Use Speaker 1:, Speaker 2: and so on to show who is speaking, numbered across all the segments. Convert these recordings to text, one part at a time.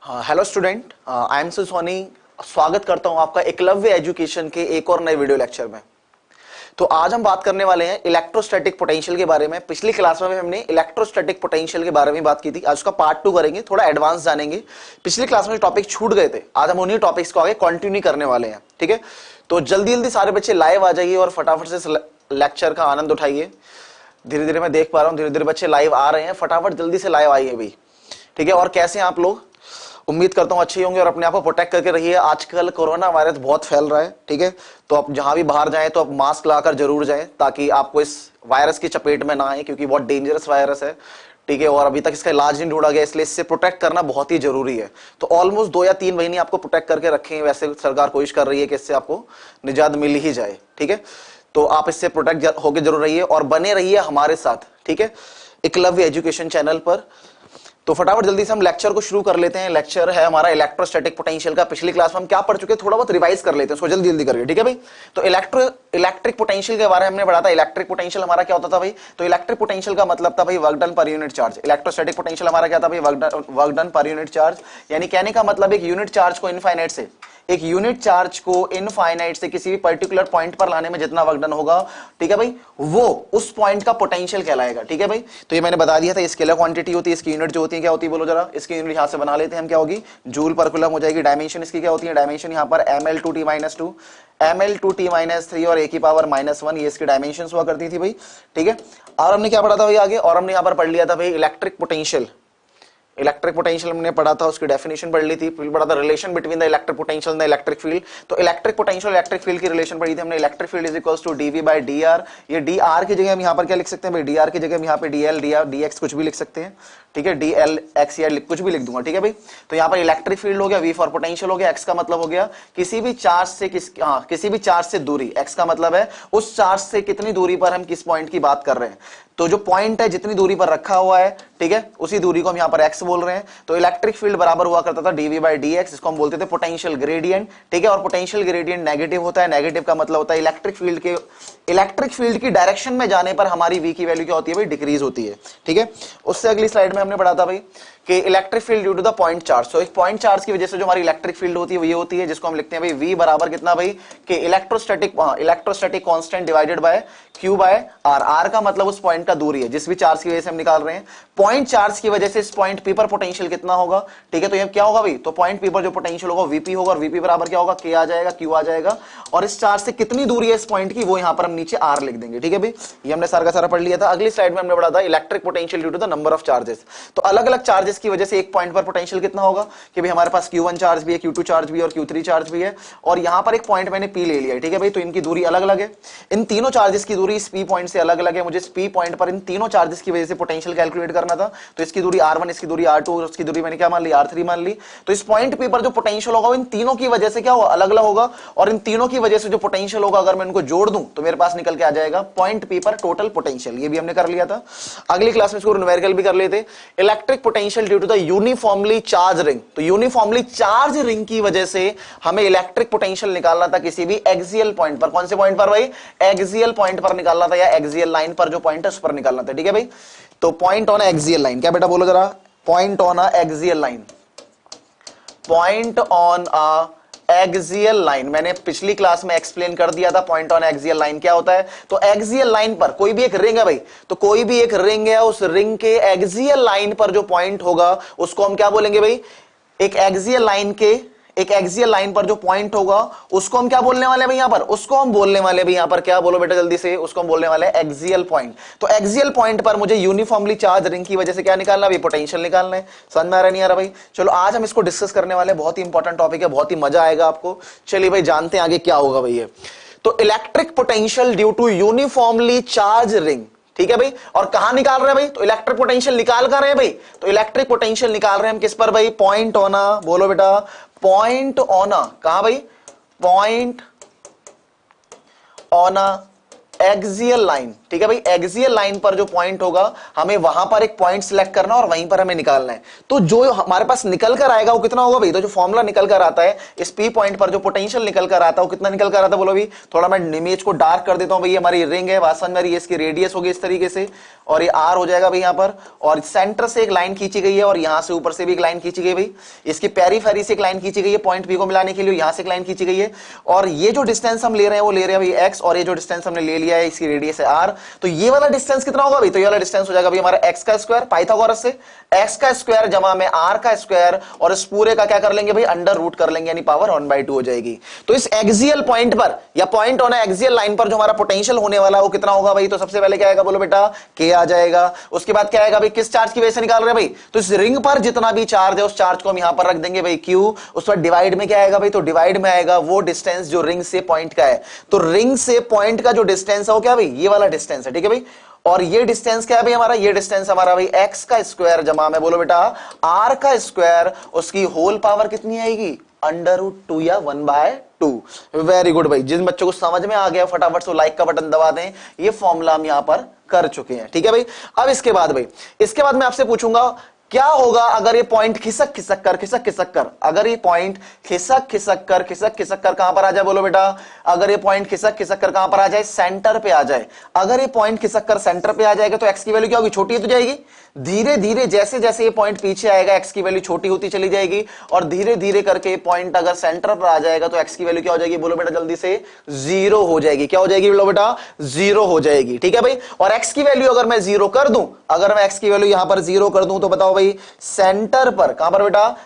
Speaker 1: Hello student, I am Soni. स्वागत करता हूं आपका एकलव्य एजुकेशन के एक और नए वीडियो लेक्चर में। तो आज हम बात करने वाले हैं इलेक्ट्रोस्टैटिक पोटेंशियल के बारे में। पिछली क्लास में हमने इलेक्ट्रोस्टैटिक पोटेंशियल के बारे में बात की थी। आज उसका पार्ट 2 करेंगे, थोड़ा एडवांस जानेंगे। पिछली क्लास में जो टॉपिक छूट गए थे, आज हम उन्हीं टॉपिक्स को आगे कंटिन्यू करने वाले हैं। ठीक है, तो जल्दी जल्दी सारे बच्चे लाइव आ जाइए और फटाफट से लेक्चर का आनंद उठाइए। धीरे धीरे मैं देख पा रहा हूँ, धीरे धीरे बच्चे लाइव आ रहे हैं। फटाफट जल्दी से लाइव आइए भाई। ठीक है, और कैसे हैं आप लोग? उम्मीद करता हूं अच्छे ही होंगे और अपने आप को प्रोटेक्ट करके रहिए। आजकल कोरोना वायरस बहुत फैल रहा है। ठीक है, तो आप जहां भी बाहर जाएं तो आप मास्क लगाकर जरूर जाएं, ताकि आपको इस वायरस की चपेट में ना आए, क्योंकि बहुत डेंजरस वायरस है। ठीक है, और अभी तक इसका इलाज नहीं ढूंढा गया, इसलिए इससे प्रोटेक्ट करना बहुत ही जरूरी है। तो ऑलमोस्ट 2 या 3 महीने आपको प्रोटेक्ट करके रखें। वैसे सरकार कोशिश कर रही है कि इससे आपको निजात मिल ही जाए। ठीक है, तो आप इससे प्रोटेक्ट होकर जरूर रहिए और बने रहिए हमारे साथ। ठीक है, एकलव्य एजुकेशन चैनल पर। तो फटाफट जल्दी से हम लेक्चर को शुरू कर लेते हैं। लेक्चर है हमारा इलेक्ट्रोस्टैटिक पोटेंशियल का। पिछली क्लास में हम क्या पढ़ चुके हैं, थोड़ा बहुत रिवाइज कर लेते हैं उसको जल्दी जल्दी करके। ठीक है भाई, तो इलेक्ट्रिक पोटेंशियल के बारे में हमने पढ़ा था। इलेक्ट्रिक पोटेंशियल हमारा क्या होता था भाई? तो इलेक्ट्रिक पोटेंशियल का मतलब था भाई work done per unit charge. Electrostatic potential हमारा क्या था भाई? Work done per unit charge. यानी कहने का मतलब एक यूनिट चार्ज को इनफाइनाइट से किसी भी पर्टिकुलर पॉइंट पर लाने में जितना वर्क डन होगा, ठीक है भाई, वो उस पॉइंट का पोटेंशियल कहलाएगा। ठीक है भाई, तो ये मैंने बता दिया था। स्केलर क्वांटिटी होती है, इसकी यूनिट जो होती है क्या होती है बोलो जरा? इसकी यूनिट यहां से बना लेते हैं हम, क्या होगी? जूल पर कूलम हो जाएगी। डायमेंशन इसकी क्या होती है? डायमेंशन यहां पर ml/t-2 ml/t-3 और a की पावर -1, ये इसकी डायमेंशन हुआ करती थी भाई। ठीक है, और हमने क्या पढ़ा था भाई आगे? और हमने यहां पर पढ़ लिया था भाई इलेक्ट्रिक पोटेंशियल। इलेक्ट्रिक पोटेंशियल हमने पढ़ा था, उसकी डेफिनेशन पढ़ ली थी। फिर पढ़ा था relation between the electric potential and the electric field. तो इलेक्ट्रिक पोटेंशियल इलेक्ट्रिक फील्ड की रिलेशन पढ़ी थी हमने। Electric field is equals to dv/dr। ये dr की जगह हम यहां पर क्या लिख सकते हैं भाई? dr की जगह हम यहां पे dl dr dx कुछ भी लिख सकते हैं। ठीक है, dlx या कुछ भी लिख दूंगा। ठीक है भाई, तो यहां पर इलेक्ट्रिक फील्ड हो गया, v फॉर पोटेंशियल हो गया, x का मतलब हो गया किसी भी चार्ज से दूरी। x का मतलब है उस चार्ज से कितनी दूरी पर हम किस पॉइंट की बात कर रहे हैं। तो जो पॉइंट है जितनी दूरी पर रखा हुआ है, ठीक है, उसी दूरी को हम यहां पर x बोल रहे हैं। तो इलेक्ट्रिक फील्ड बराबर हुआ करता था dv/dx, इसको हम बोलते थे पोटेंशियल ग्रेडियंट। ठीक है, और पोटेंशियल ग्रेडियंट नेगेटिव होता है। नेगेटिव का मतलब होता है इलेक्ट्रिक फील्ड की डायरेक्शन में जाने पर हमारी v की वैल्यू क्या होती है भाई? डिक्रीज होती है। ठीक है, उससे अगली स्लाइड में हमने पढ़ा था भाई कि electric field due to the point charge. तो एक पॉइंट चार्ज की वजह से जो हमारी इलेक्ट्रिक फील्ड होती है वो ये होती है, जिसको हम लिखते हैं भाई v बराबर कितना भाई? कि electrostatic constant divided by q by r। r का मतलब उस पॉइंट का दूरी है जिस भी चार्ज की वजह से हम निकाल रहे हैं। पॉइंट चार्ज की वजह से इस पॉइंट p पर पोटेंशियल कितना होगा? ठीक है, तो ये क्या होगा भाई? तो पॉइंट p पर जो पोटेंशियल होगा vp होगा, और vp बराबर क्या होगा? k आ जाएगा, q आ जाएगा। और इस चार्ज से कितनी दूरी है इस पॉइंट की, वो यहां पर हम नीचे r लिख देंगे। ठीक है भाई, ये हमने सारा का सारा पढ़ लिया था। अगली स्लाइड में हमने पढ़ा था electric potential due to the number of charges. तो अलग अलग चार्जेस की वजह से एक पॉइंट पर पोटेंशियल कितना होगा कि भाई हमारे पास q1 चार्ज भी है, q2 चार्ज भी है और q3 चार्ज भी है, और यहां पर एक पॉइंट मैंने p ले लिया है। ठीक है भाई, तो इनकी दूरी अलग अलग है। इन तीनों चार्जेस की दूरी इस p पॉइंट से अलग अलग है। मुझे इस p पॉइंट पर इन तीनों चार्जेस की वजह से पोटेंशियल कैलकुलेट करना था। तो इसकी दूरी r1, इसकी दूरी r2 और उसकी दूरी मैंने क्या मान ली? r3 मान ली। तो इस पॉइंट p पर जो पोटेंशियल होगा वो इन तीनों की वजह से क्या होगा? अलग अलग होगा। और इन तीनों की वजह से जो पोटेंशियल होगा, अगर मैं इनको जोड़ दूं तो मेरे पास निकल के आ जाएगा पॉइंट p पर टोटल पोटेंशियल। ये भी हमने कर लिया था। अगली क्लास में इसको न्यूमेरिकल भी कर लेते। Electric potential due to the uniformly charge ring. तो यूनिफॉर्मली चार्ज रिंग की वजह से हमें इलेक्ट्रिक पोटेंशियल निकालना था किसी भी एक्सियल पॉइंट पर। कौन से पॉइंट पर भाई? एक्सियल पॉइंट पर निकालना था, या एक्सियल लाइन पर जो पॉइंट है उस पर निकालना था। ठीक है भाई, तो पॉइंट ऑन एक्सियल लाइन। क्या बेटा बोलो जरा? Point on a axial line. Point on a axial line मैंने पिछली क्लास में एक्सप्लेन कर दिया था। पॉइंट ऑन एक्सियल लाइन क्या होता है? तो एक्सियल लाइन पर कोई भी एक रिंग है भाई, तो कोई भी एक रिंग है, उस रिंग के एक्सियल लाइन पर जो पॉइंट होगा उसको हम क्या बोलेंगे भाई? एक एक्सियल लाइन पर जो पॉइंट होगा उसको हम क्या बोलने वाले हैं भाई? यहां पर उसको हम बोलने वाले भाई, यहां पर क्या बोलो बेटा जल्दी से? उसको हम बोलने वाले हैं एक्सियल पॉइंट। तो एक्सियल पॉइंट पर मुझे यूनिफॉर्मली चार्ज रिंग की वजह से क्या निकालना भाई? पोटेंशियल निकालना है। समझ में आ रहा नहीं आ रहा भाई? चलो आज हम इसको डिस्कस करने वाले हैं। बहुत ही इंपॉर्टेंट टॉपिक है, बहुत ही मजा आएगा आपको। चलिए भाई जानते हैं आगे क्या होगा भाई। तो electric potential due to uniformly charge ring. ठीक है भाई, और कहां निकाल रहे हैं भाई? तो इलेक्ट्रिक पोटेंशियल निकाल कर रहे हैं भाई। तो इलेक्ट्रिक पोटेंशियल निकाल रहे हैं हम किस पर भाई? पॉइंट ऑन अ, बोलो बेटा, पॉइंट ऑन अ, कहां भाई? Point on a axial line. ठीक है भाई। एक्सियल लाइन पर जो पॉइंट होगा हमें वहां पर एक पॉइंट सिलेक्ट करना और वहीं पर हमें निकालना है। तो जो हमारे पास निकल कर आएगा वो कितना होगा भाई, तो जो फॉर्मूला निकल कर आता है इस पी पॉइंट पर जो पोटेंशियल निकल कर आता है वो कितना निकल कर आता है बोलो भाई। थोड़ा मैं इमेज को डार्क कर देता हूं भाई, हमारी रिंग है वास्तव में, ये इसकी रेडियस होगी इस तरीके से और ये आर हो जाएगा भाई यहां पर, और सेंटर से एक लाइन खींची गई है और यहां से ऊपर से भी एक लाइन खींची गई भाई, इसकी पेरीफेरी से एक लाइन खींची गई है पॉइंट पी को मिलाने के लिए, यहां से एक लाइन खींची गई है और ये जो डिस्टेंस हम ले रहे हैं वो ले रहे हैं भाई एक्स, और ये जो डिस्टेंस हमने ले लिया है इसकी रेडियस है आर। तो ये वाला डिस्टेंस कितना होगा भाई, तो ये वाला डिस्टेंस हो जाएगा भाई हमारा एक्स का स्क्वायर पाइथागोरस से, एक्स का स्क्वायर जमा में आर का स्क्वायर और इस पूरे का क्या कर लेंगे भाई अंडर रूट कर लेंगे, यानी पावर 1/2 हो जाएगी। तो इस एक्सियल पॉइंट पर या पॉइंट होना एक्सियल लाइन पर जो हमारा पोटेंशियल होने वाला है वो कितना होगा भाई, तो सबसे पहले क्या आएगा बोलो बेटा के आ जाएगा। उसके बाद क्या आएगा भाई, किस चार्ज की वजह से निकाल रहे हैं भाई, तो इस रिंग पर जितना भी चार्ज है उस चार्ज को हम यहां पर रख देंगे भाई क्यू, उस पर डिवाइड में क्या आएगा भाई, तो डिवाइड में आएगा वो डिस्टेंस जो रिंग से पॉइंट का है। तो रिंग से पॉइंट का जो डिस्टेंस है वो क्या भाई, ये वाला डिस्टेंस है, ठीक है भाई। और ये डिस्टेंस क्या है भाई हमारा, ये डिस्टेंस हमारा भाई एक्स का स्क्वायर जमा में बोलो बेटा आर का स्क्वायर, उसकी होल पावर कितनी आएगी √2 या 1/2। वेरी गुड भाई, जिन बच्चों को समझ में आ गया फटाफट से लाइक का बटन दबा दें, ये फॉर्मूला हम यहां पर कर चुके हैं, ठीक है भाई। अब इसके बाद भाई, इसके बाद मैं आपसे पूछूंगा क्या होगा अगर ये पॉइंट खिसक खिसक कर अगर ये पॉइंट खिसक खिसक कर कहां पर आ जाए बोलो बेटा, अगर ये पॉइंट खिसक खिसक कर कहां पर आ जाए, सेंटर पे आ जाए। अगर ये पॉइंट खिसक कर सेंटर पे आ जाएगा तो एक्स की वैल्यू क्या होगी, छोटी हो जाएगी। धीरे धीरे जैसे जैसे ये पॉइंट पीछे आएगा एक्स की वैल्यू छोटी होती चली जाएगी और धीरे धीरे करके पॉइंट अगर सेंटर पर आ जाएगा तो एक्स की वैल्यू क्या हो जाएगी बोलो बेटा जल्दी से, 0 हो जाएगी। क्या हो जाएगी बोलो बेटा, 0 हो जाएगी, ठीक है भाई। और एक्स की वैल्यू अगर मैं 0 कर दूं, अगर मैं एक्स की वैल्यू यहां पर 0 कर दूं तो बताओ भाई सेंटर पर, कहां पर बेटा,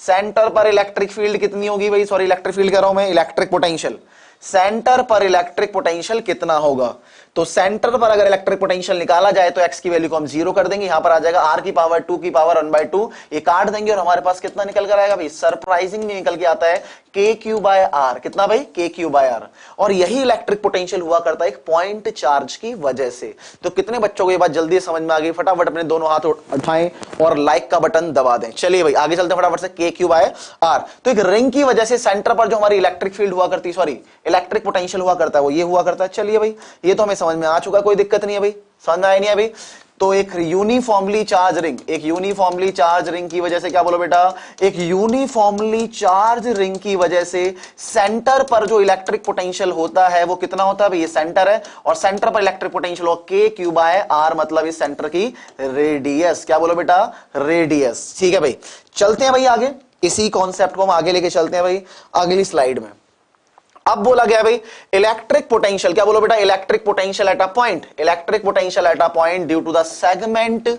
Speaker 1: सेंटर पर इलेक्ट्रिक फील्ड कितनी होगी भाई, सॉरी इलेक्ट्रिक फील्ड कह रहा हूं मैं, इलेक्ट्रिक पोटेंशियल, सेंटर पर इलेक्ट्रिक पोटेंशियल कितना होगा। तो सेंटर पर अगर इलेक्ट्रिक पोटेंशियल निकाला जाए तो एक्स की वैल्यू को हम 0 कर देंगे, यहां पर आ जाएगा r की पावर 2 की पावर 1/2, ये काट देंगे और हमारे पास कितना निकल कर आएगा भाई, सरप्राइजिंग निकल के आता है KQ/R, कितना भाई KQ/R। और यही इलेक्ट्रिक पोटेंशियल हुआ करता है एक पॉइंट चार्ज की वजह से। तो कितने बच्चों को ये बात जल्दी समझ में आ गई, फटाफट अपने दोनों हाथ उठाएं और लाइक का बटन दबा दें। चलिए भाई आगे चलते हैं फटाफट से, KQ/R। तो एक रिंग की वजह से सेंटर पर जो हमारी इलेक्ट्रिक फील्ड हुआ करती है, सॉरी इलेक्ट्रिक पोटेंशियल हुआ करता है, वो ये हुआ करता है। चलिए भाई ये तो हमें समझ में आ चुका, कोई दिक्कत नहीं है भाई, समझ में आया नहीं है भाई। तो एक यूनिफॉर्मली चार्ज रिंग, एक यूनिफॉर्मली चार्ज रिंग की वजह से क्या बोलो बेटा, एक यूनिफॉर्मली चार्ज रिंग की वजह से सेंटर पर जो इलेक्ट्रिक पोटेंशियल होता है वो कितना होता है भाई, ये सेंटर है और सेंटर पर इलेक्ट्रिक पोटेंशियल हो KQ/R, मतलब इस सेंटर की रेडियस, क्या बोलो बेटा, रेडियस, ठीक है भाई। चलते हैं भाई आगे, इसी कॉन्सेप्ट को हम आगे लेके चलते हैं भाई अगली स्लाइड में। अब बोला गया भाई इलेक्ट्रिक पोटेंशियल, क्या बोलो बेटा, electric potential at a point, electric potential at a point due to the segment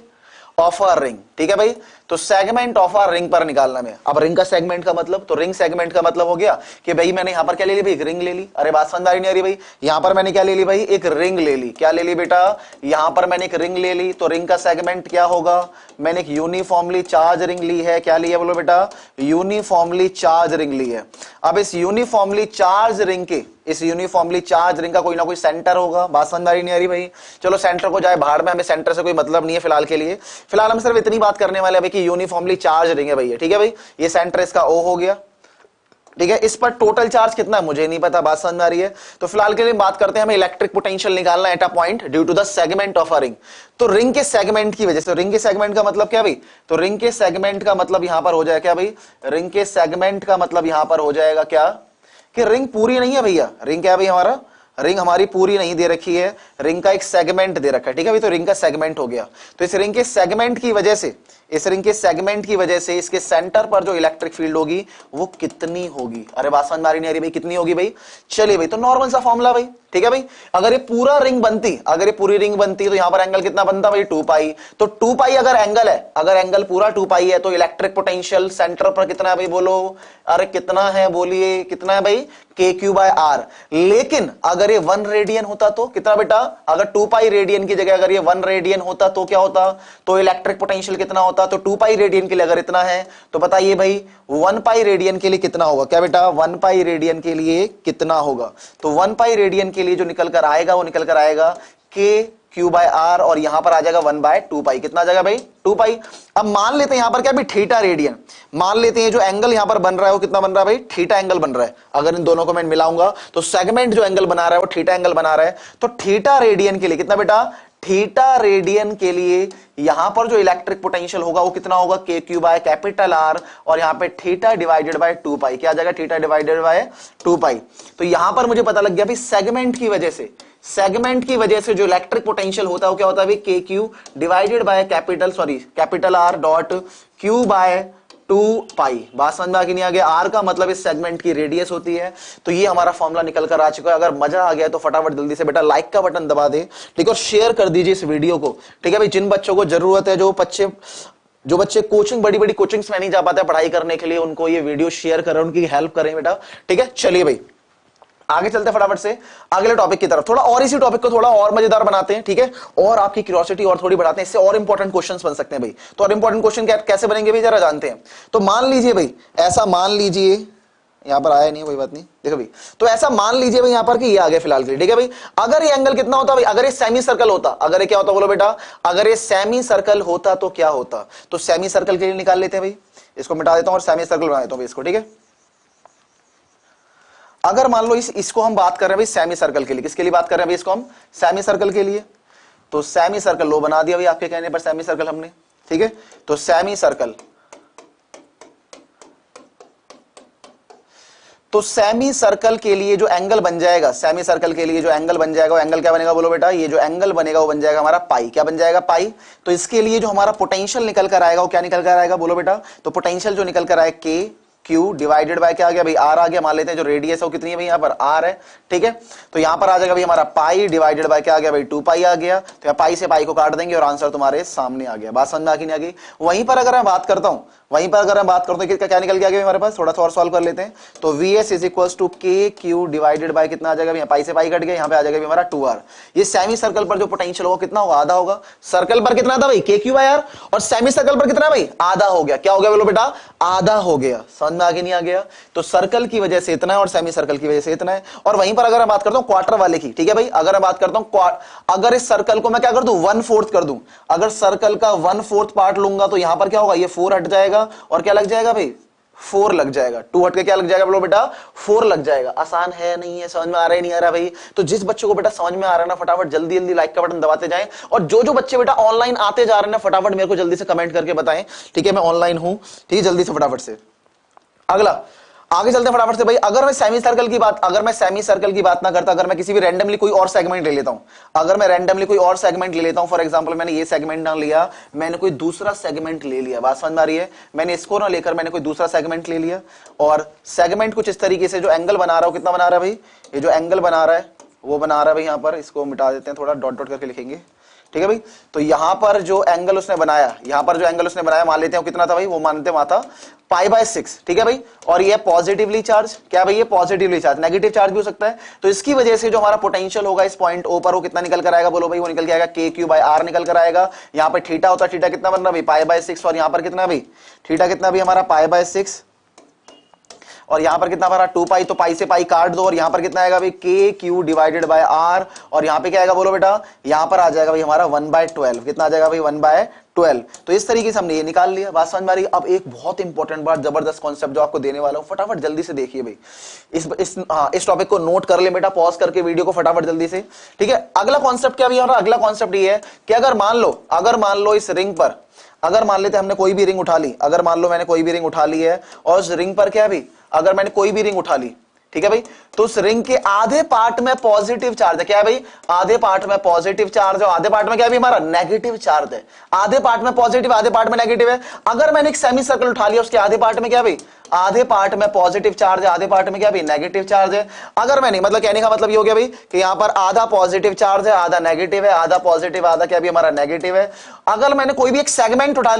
Speaker 1: of a ring, ठीक है भाई। तो सेगमेंट ऑफ अ रिंग पर निकालना में, अब रिंग का सेगमेंट का मतलब, तो रिंग सेगमेंट का मतलब हो गया कि भाई मैंने यहां पर क्या ले ली भाई, एक रिंग ले ली। अरे बात समझ नहीं आ रही भाई, यहां पर मैंने क्या ले ली भाई, एक रिंग ले ली। क्या ले ली बेटा, यहां पर मैंने एक रिंग ले ली, तो रिंग का सेगमेंट क्या होगा, मैंने एक यूनिफॉर्मली चार्ज रिंग ली है। क्या ली है बोलो बेटा, यूनिफॉर्मली चार्ज रिंग ली है। अब इस यूनिफॉर्मली चार्ज रिंग के, इस यूनिफॉर्मली चार्ज रिंग का कोई ना कोई सेंटर होगा। बात समझ नहीं आ रही भाई, चलो सेंटर को जाए भाड़ में, हमें सेंटर से कोई मतलब नहीं है फिलहाल के लिए। फिलहाल हम सिर्फ इतनी बात करने वाले हैं कि यूनिफॉर्मली चार्ज रिंग है भैया, ठीक है भाई। ये सेंटर इसका O हो गया, ठीक है। इस पर टोटल चार्ज कितना है मुझे नहीं पता, बात समझ में आ रही है। तो फिलहाल के लिए बात करते हैं, हमें इलेक्ट्रिक पोटेंशियल निकालना at a point due to the segment of a ring. तो रिंग के सेगमेंट की वजह से, रिंग के सेगमेंट का मतलब क्या भाई, तो रिंग के सेगमेंट का मतलब यहां पर हो जाएगा क्या भाई, रिंग के सेगमेंट का मतलब यहां पर हो जाएगा क्या, कि रिंग पूरी नहीं है भैया। रिंग क्या है भाई हमारा, रिंग हमारी पूरी नहीं दे रखी है, रिंग का एक सेगमेंट दे रखा है, ठीक है भाई। तो रिंग का सेगमेंट हो गया। तो इस रिंग के सेगमेंट की वजह से, इस रिंग के सेगमेंट की वजह से इसके सेंटर पर जो इलेक्ट्रिक फील्ड होगी वो कितनी होगी। अरे बात समझ में आ रही नहीं आ रही भाई, कितनी होगी भाई। चलिए भाई, तो नॉर्मल सा फॉर्मूला भाई, ठीक है भाई। अगर ये पूरा रिंग बनती, अगर ये पूरी रिंग बनती तो यहां पर एंगल कितना बनता भाई, 2π। तो 2π अगर एंगल है, अगर एंगल पूरा 2π है तो इलेक्ट्रिक पोटेंशियल सेंटर पर कितना है भाई बोलो, अरे कितना है बोलिए, कितना है भाई, KQ/R। लेकिन अगर ये 1 रेडियन होता तो कितना बेटा, अगर 2π रेडियन की जगह अगर ये 1 रेडियन होता तो क्या होता, तो इलेक्ट्रिक पोटेंशियल कितना होता। तो 2π रेडियन के लिए अगर इतना है तो बताइए भाई 1π रेडियन के लिए कितना होगा, क्या बेटा 1π रेडियन के लिए कितना होगा। तो 1π रेडियन के लिए जो निकल कर आएगा वो निकल कर आएगा क्यू बाय आर, और यहां पर आ जाएगा 1/2 पाई। कितना आ जाएगा भाई? 2 पाई। अब मान लेते हैं यहां पर क्या भी थीटा रेडियन, मान लेते हैं जो एंगल यहां पर बन रहा है वो कितना बन रहा है भाई? थीटा एंगल बन रहा है। अगर इन दोनों को मैं मिलाऊंगा तो सेगमेंट जो एंगल बना रहा है वो थीटा एंगल बना रहा है। तो थीटा रेडियन के लिए कितना बेटा? थीटा रेडियन के लिए यहां पर जो इलेक्ट्रिक पोटेंशियल होगा वो कितना होगा? के क्यू बाय कैपिटल आर, और यहां पे थीटा डिवाइडेड बाय 2 पाई। क्या आ जाएगा? थीटा डिवाइडेड बाय 2 पाई। तो यहां पर मुझे पता लग गया भाई सेगमेंट की वजह से, सेगमेंट की वजह से जो इलेक्ट्रिक पोटेंशियल होता है वो क्या होता है भाई? K Q divided by capital R dot Q by 2 pi. बात समझ में आ गई नहीं आ गया? आर का मतलब इस सेगमेंट की रेडियस होती है। तो ये हमारा फॉर्मूला निकल कर आ चुका है। अगर मजा आ गया तो फटाफट जल्दी से बेटा लाइक का बटन दबा दे, ठीक है, और शेयर कर दीजिए इस वीडियो को, ठीक है भाई। जिन बच्चों को जरूरत है, जो बच्चे कोचिंग, बड़ी बड़ी कोचिंग्स में नहीं जा पाते पढ़ाई करने के लिए, उनको ये वीडियो शेयर करें, उनकी हेल्प करें बेटा, ठीक है। चलिए भाई आगे चलते हैं फटाफट से अगले टॉपिक की तरफ। थोड़ा और इसी टॉपिक को थोड़ा और मजेदार बनाते हैं, ठीक है, और आपकी क्यूरियोसिटी और थोड़ी बढ़ाते हैं, इससे और इंपॉर्टेंट क्वेश्चंस बन सकते हैं भाई। तो और इंपॉर्टेंट क्वेश्चन कैसे बनेंगे भाई, जरा जानते हैं। तो मान लीजिए भाई, ऐसा मान लीजिए, यहां पर आया नहीं, कोई बात नहीं, देखो भाई, तो ऐसा मान लीजिए भाई यहां पर कि ये आ गया फिलहाल के लिए, ठीक है भाई। अगर ये एंगल कितना होता भाई? अगर ये सेमी सर्कल होता, अगर ये क्या होता बोलो बेटा? अगर ये सेमी सर्कल होता तो क्या होता? तो सेमी सर्कल के लिए निकाल लेते हैं भाई, इसको मिटा देता हूं और सेमी सर्कल बना देता हूं इसको, ठीक है। अगर मान लो इसको हम बात कर रहे हैं भाई सेमी सर्कल के लिए, किसके लिए बात कर रहे हैं भाई? इसको हम सेमी सर्कल के लिए। तो सेमी सर्कल लो बना दिया भाई आपके कहने पर सेमी सर्कल हमने, ठीक है। तो सेमी सर्कल, तो सेमी सर्कल के लिए जो एंगल बन जाएगा, सेमी सर्कल के लिए जो एंगल बन जाएगा वो एंगल क्या बनेगा बोलो बेटा? ये जो एंगल बनेगा वो बन जाएगा हमारा पाई। क्या बन जाएगा? पाई। तो इसके लिए जो हमारा पोटेंशियल निकल कर आएगा वो क्या निकल कर आएगा बोलो बेटा? तो पोटेंशियल जो निकल कर आएगा के क्यू डिवाइडेड बाय क्या आ गया भाई? आर आ गया। मान लेते हैं जो रेडियस है वो कितनी है भाई? यहाँ पर आर है, ठीक है। तो यहां पर आ जाएगा भाई हमारा पाई डिवाइडेड बाय क्या आ गया भाई? 2 पाई आ गया। तो यहाँ पाई से पाई को काट देंगे और आंसर तुम्हारे सामने आ गया। बात समझ में आ गई नहीं आ गई? वहीं पर अगर मैं बात करता हूं, वहीं पर अगर मैं बात करता हूं क्या निकल के आ गया हमारे पास? थोड़ा सा और सॉल्व कर लेते हैं। तो वीएस इज इक्वल टू के क्यू डिवाइडेड बाय कितना आ जाएगा? यहाँ पाई से पाई कट गया, यहाँ पे आ जाएगा हमारा 2r। ये सेमी सर्कल पर जो पोटेंशियल होगा कितना होगा? आधा होगा। सर्कल पर कितना था भाई? के क्यू बाय आर, और सेमी सर्कल पर कितना भाई? आधा हो गया। क्या हो गया बोलो बेटा? आधा हो गया। समझ में आगे नहीं आ गया? तो सर्कल की वजह से इतना है और सेमी सर्कल की वजह से इतना है। और वहीं पर अगर मैं बात करता हूं क्वार्टर वाले की, ठीक है भाई, अगर मैं बात करता हूं, अगर इस सर्कल को मैं क्या कर दूं? 1/4 कर दूं। अगर सर्कल का 1/4 पार्ट लूंगा तो यहां पर क्या होगा? ये 4 हट जाएगा और क्या लग जाएगा भाई? 4 लग जाएगा। 2 हट के क्या लग जाएगा बोलो बेटा? 4 लग जाएगा। आसान है नहीं है? समझ में आ रहा है नहीं आ रहा भाई? तो जिस बच्चों को बेटा समझ में आ रहा है ना, फटाफट जल्दी जल्दी लाइक का बटन दबाते जाएं। और जो बच्चे बेटा ऑनलाइन आते जा रहे हैं ना, फटाफट मेरे को जल्दी से कमेंट करके बताएं, ठीक है, मैं ऑनलाइन हूं, ठीक है, जल्दी से फटाफट से। अगला आगे चलते हैं फटाफट से भाई। अगर मैं सेमी सर्कल की बात ना करता, अगर मैं किसी भी रैंडमली कोई और सेगमेंट ले लेता हूं, अगर मैं रैंडमली कोई और सेगमेंट ले लेता हूं, फॉर एग्जांपल मैंने ये सेगमेंट ना लिया, मैंने कोई दूसरा सेगमेंट ले लिया, बात समझ में आ रही है? मैंने इसको ना लेकर मैंने कोई दूसरा सेगमेंट ले लिया, और सेगमेंट कुछ इस तरीके से जो एंगल बना रहा हूं, कितना बना रहा है भाई? ये जो एंगल बना रहा है वो बना रहा है भाई, यहां पर इसको मिटा देते हैं, थोड़ा डॉट डॉट करके लिखेंगे, ठीक है भाई। तो यहां पर जो एंगल उसने बनाया, मान लेते हैं वो कितना था भाई? वो मानते हैं था π/6, ठीक है भाई। और ये पॉजिटिवली चार्ज, क्या भाई? ये पॉजिटिवली चार्ज, नेगेटिव चार्ज भी हो सकता है। तो इसकी वजह से जो हमारा पोटेंशियल होगा इस पॉइंट ओ पर, वो कितना निकल कर आएगा बोलो भाई? वो निकल के आएगा के क्यू बाय आर निकल कर आएगा। यहां पर थीटा होता है, थीटा कितना बन रहा है भाई? π/6, और यहां पर कितना भाई? थीटा कितना भी हमारा? π/6, और यहां पर कितना हमारा? 2 पाई। तो पाई से पाई काट दो, और यहां पर कितना आएगा भाई? K Q divided bye are, और यहां पे क्या आएगा बोलो बेटा? यहां पर आ जाएगा भाई हमारा 1/12। कितना आ जाएगा भाई? 1/12। तो इस तरीके से हमने ये निकाल लिया। बात समझ में आ रही है? अब एक बहुत इंपॉर्टेंट बात, जबरदस्त कॉन्सेप्ट जो आपको देने वाला हूं, फटाफट जल्दी से देखिए भाई। इस टॉपिक को नोट कर ले बेटा, पॉज करके वीडियो को फटाफट जल्दी से, ठीक है। अगला कॉन्सेप्ट क्या भी हमारा? अगला कॉन्सेप्ट ये है कि अगर मान लो इस रिंग पर, अगर मान लेते हमने कोई भी रिंग उठा ली, अगर मान लो मैंने कोई भी रिंग उठा ली है, और उस रिंग पर क्या है भाई? अगर मैंने कोई भी रिंग उठा ली, ठीक है भाई, तो उस रिंग के आधे पार्ट में पॉजिटिव चार्ज है। क्या है भाई? आधे पार्ट में पॉजिटिव चार्ज है, आधे पार्ट में क्या है हमारा? नेगेटिव चार्ज है। आधे पार्ट में पॉजिटिव, आधे पार्ट में नेगेटिव है। अगर मैंने एक सेमी सर्कल उठा लिया, उसके आधे पार्ट में क्या है भाई? आधे पार्ट में पॉजिटिव चार्ज है, आधे पार्ट में क्या है भाई? नेगेटिव चार्ज है। अगर मैंने, मतलब कहने का मतलब ये हो गया भाई कि यहां पर आधा पॉजिटिव चार्ज है, आधा नेगेटिव है, आधा पॉजिटिव, आधा क्या भी हमारा नेगेटिव है। अगर मैंने कोई भी एक सेगमेंट उठा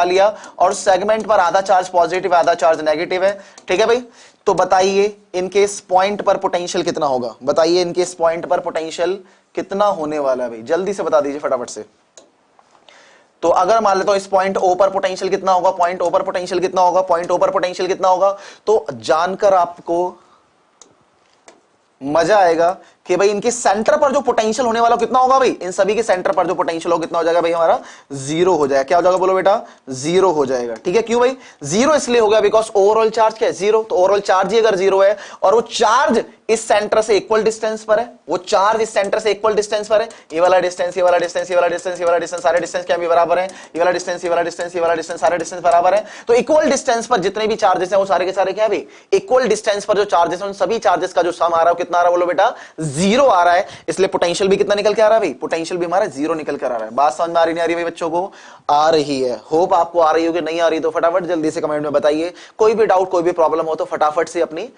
Speaker 1: लिया, और सेगमेंट पर आधा चार्ज पॉजिटिव, आधा चार्ज नेगेटिव है, ठीक है भाई, तो बताइए इनके इस पॉइंट पर पोटेंशियल कितना होगा? बताइए इनके इस पॉइंट पर पोटेंशियल कितना होने वाला है भाई? जल्दी से बता दीजिए फटाफट से। तो अगर मान लेता हूं इस पॉइंट ओ पर पोटेंशियल कितना होगा? पॉइंट ओ पर पोटेंशियल कितना होगा? तो जानकर आपको मजा आएगा कि भाई इनके सेंटर पर जो पोटेंशियल होने वाला कितना होगा भाई, इन सभी के सेंटर पर जो पोटेंशियल होगा कितना हो जाएगा भाई हमारा, जीरो हो जाएगा। क्या हो जाएगा बोलो बेटा, जीरो हो जाएगा। ठीक है, क्यों भाई जीरो इसलिए हो गया बिकॉज ओवरऑल चार्ज क्या है, जीरो। तो ओवरऑल चार्ज ही अगर जीरो है और वो चार्ज इस सेंटर से इक्वल डिस्टेंस पर है, वो चार्ज इस सेंटर से इक्वल डिस्टेंस पर है, ये वाला डिस्टेंस, ये वाला डिस्टेंस, ये वाला डिस्टेंस, ये वाला डिस्टेंस, सारे डिस्टेंस क्या भी बराबर है, ये वाला डिस्टेंस, ये वाला डिस्टेंस, ये वाला डिस्टेंस, सारे डिस्टेंस बराबर है। तो इक्वल डिस्टेंस पर जितने भी चार्जेस हैं वो सारे के सारे क्या है भाई, इक्वल डिस्टेंस पर जो चार्जेस हैं उन सभी चार्जेस का जो सम आ रहा है कितना आ रहा है बोलो बेटा, जीरो आ रहा है। इसलिए पोटेंशियल भी कितना निकल के आ रहा है भाई, पोटेंशियल भी हमारा जीरो निकल कर आ रहा है। बात समझ में आ रही नहीं आ रही भाई बच्चों को, आ रही है। होप आपको आ रही होगी, नहीं आ रही तो फटाफट जल्दी से कमेंट में बताइए। कोई भी डाउट कोई भी प्रॉब्लम हो तो फटाफट से अपनी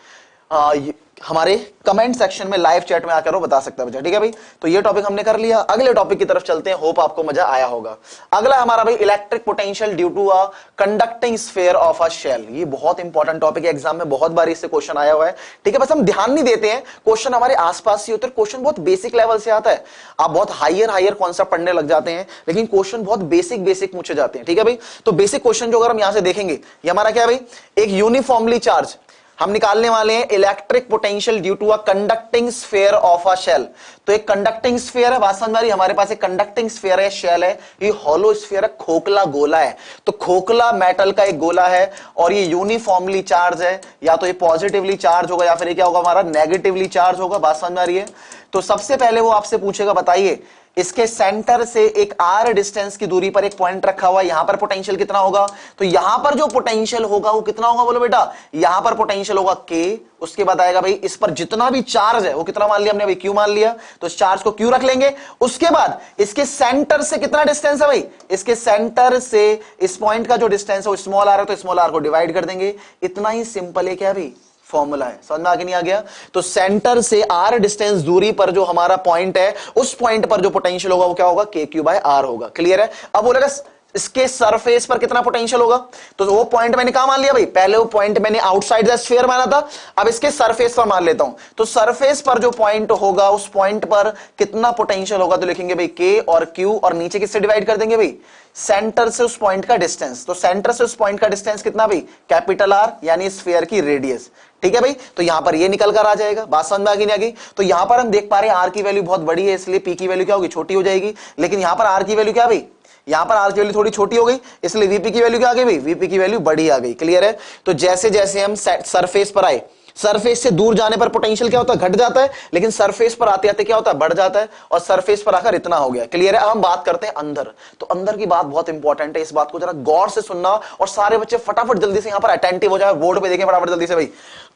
Speaker 1: हमारे कमेंट सेक्शन में लाइव चैट में आकर वो बता सकता है बच्चा। ठीक है भाई, तो ये टॉपिक हमने कर लिया। अगले टॉपिक की तरफ चलते हैं, होप आपको मजा आया होगा। अगला हमारा भाई electric potential due to a conducting sphere of a shell. ये बहुत इंपॉर्टेंट टॉपिक है, एग्जाम में बहुत बार इससे क्वेश्चन आया हुआ है। ठीक है, बस हम ध्यान नहीं देते हैं, क्वेश्चन हमारे आसपास ही होते हैं, क्वेश्चन बहुत बेसिक लेवल से आता है। आप बहुत हायर कॉन्सेप्ट पढ़ने लग जाते हैं लेकिन क्वेश्चन बहुत बेसिक पूछे जाते हैं। ठीक है भाई, तो बेसिक क्वेश्चन जो अगर हम यहां से देखेंगे, ये हमारा क्या है भाई, एक यूनिफॉर्मली चार्ज हम निकालने वाले हैं electric potential due to a conducting sphere of a shell. तो एक कंडक्टिंग स्फीयर है, बात समझ में आ रही, हमारे पास एक कंडक्टिंग स्फीयर है, शेल है, ये हॉलो स्फीयर है, खोखला गोला है। तो खोखला मेटल का एक गोला है और ये यूनिफॉर्मली चार्ज है, या तो ये पॉजिटिवली चार्ज होगा या फिर ये क्या होगा हमारा नेगेटिवली चार्ज होगा। बात समझ में आ रही है। तो सबसे पहले वो आपसे पूछेगा, बताइए इसके सेंटर से एक आर डिस्टेंस की दूरी पर एक पॉइंट रखा हुआ है, यहां पर पोटेंशियल कितना होगा। तो यहां पर जो पोटेंशियल होगा वो कितना होगा बोलो बेटा, यहां पर पोटेंशियल होगा के। उसके बाद आएगा भाई इस पर जितना भी चार्ज है वो कितना मान लिया हमने भाई, क्यू मान लिया, तो इस चार्ज को क्यू रख लेंगे। उसके बाद इसके सेंटर से कितना डिस्टेंस है भाई, इसके सेंटर से इस पॉइंट का जो डिस्टेंस है वो स्मॉल आर है, तो स्मॉल आर को डिवाइड कर देंगे। इतना ही सिंपल है क्या भाई, फॉर्मूला है। समझ में आगे नहीं आ गया। तो सेंटर से आर डिस्टेंस दूरी पर जो हमारा पॉइंट है उस पॉइंट पर जो पोटेंशियल होगा वो क्या होगा, के क्यू बाय आर होगा। क्लियर है। अब बोलेगा इसके सरफेस पर कितना पोटेंशियल होगा, तो वो पॉइंट मैंने कहां मान लिया भाई, पहले वो पॉइंट मैंने आउटसाइड द स्फीयर माना था, अब इसके सरफेस पर मान लेता हूं। तो सरफेस पर जो पॉइंट होगा उस पॉइंट पर कितना पोटेंशियल होगा, तो लिखेंगे भाई के और क्यू, और नीचे किससे डिवाइड कर देंगे भाई, सेंटर से उस पॉइंट का डिस्टेंस। तो सेंटर से उस पॉइंट का डिस्टेंस कितना भाई, कैपिटल आर, यानी स्फीयर की रेडियस। ठीक है भाई, तो यहां पर ये निकल कर आ जाएगा। बात समझ में आ गई नहीं आ गई। तो यहां पर हम देख पा रहे हैं आर की वैल्यू बहुत बड़ी है, इसलिए पी की वैल्यू क्या होगी, छोटी हो जाएगी। लेकिन यहां पर आर की वैल्यू क्या भाई, यहां पर आर की वैल्यू थोड़ी छोटी हो गई, इसलिए वीपी की वैल्यू क्या आ गई भाई, वीपी की वैल्यू बड़ी आ गई। क्लियर है। तो जैसे जैसे हम सरफेस पर आए, सरफेस से दूर जाने पर पोटेंशियल क्या होता है, घट जाता है, लेकिन सरफेस पर आते आते क्या होता है, बढ़ जाता है, और सरफेस पर आकर इतना हो गया। क्लियर है। अब हम बात करते हैं अंदर। तो अंदर की बात बहुत इंपॉर्टेंट है, इस बात को जरा गौर से सुनना, और सारे बच्चे फटाफट जल्दी से यहां पर अटेंटिव हो जाए, बोर्ड पे देखें फटाफट जल्दी से भाई।